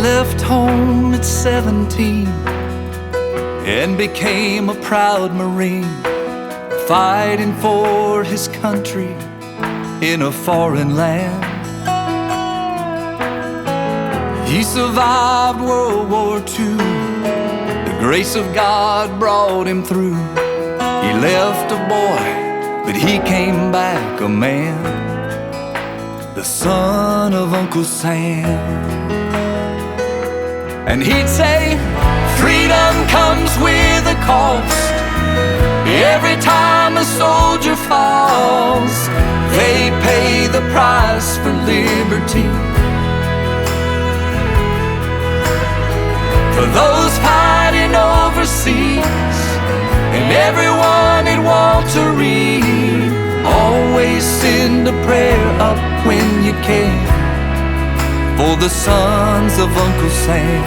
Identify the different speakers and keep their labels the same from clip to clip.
Speaker 1: left home at 17 and became a proud Marine, fighting for his country in a foreign land. He survived World War II. The grace of God brought him through. He left a boy, but he came back a man, the son of Uncle Sam. And he'd say, freedom comes with a cost. Every time a soldier falls, they pay the price for liberty. For those fighting overseas and everyone at Walter Reed, always send a prayer up when you can for the sons of Uncle Sam.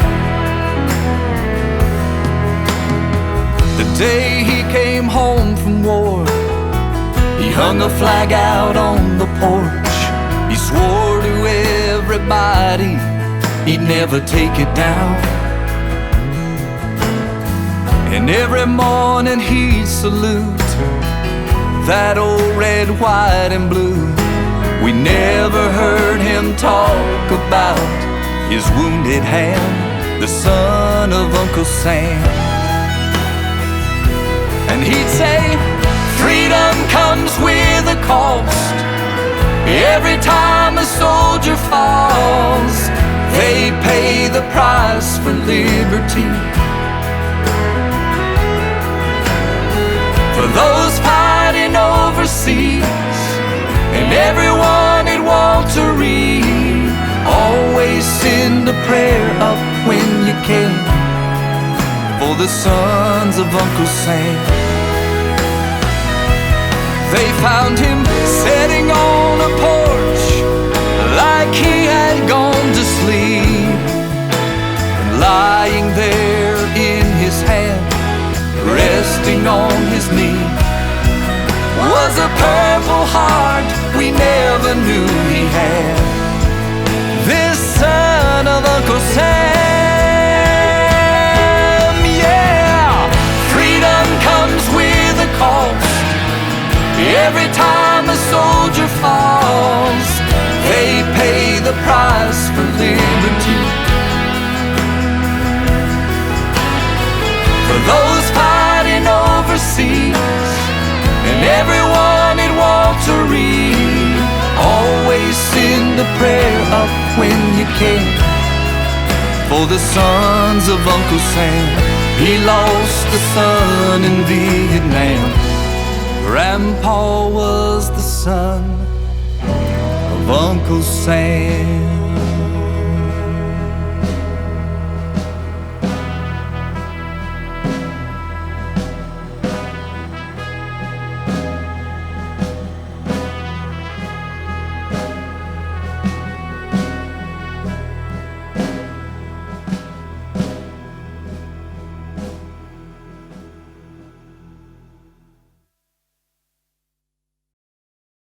Speaker 1: The day he came home from war, he hung a flag out on the porch. He swore to everybody he'd never take it down. And every morning he'd salute that old red, white, and blue. We never heard him talk about his wounded hand, the son of Uncle Sam. And he'd say, freedom comes with a cost. Every time a soldier falls, they pay the price for liberty. For those fighting overseas and everyone at Walter Reed, always send a prayer up when you can for the sons of Uncle Sam. They found him sitting on a porch like he had gone to sleep, and lying there in his hand, resting on his knee, was a Purple Heart we never knew he had, this son of Uncle Sam. Yeah, freedom comes with a cost. Every time a soldier falls, they pay the price for liberty. For those fighting overseas and everyone at Walter Reed, always send a prayer up when you can for the sons of Uncle Sam. He lost a son in Vietnam. Grandpa was the son of Uncle Sam.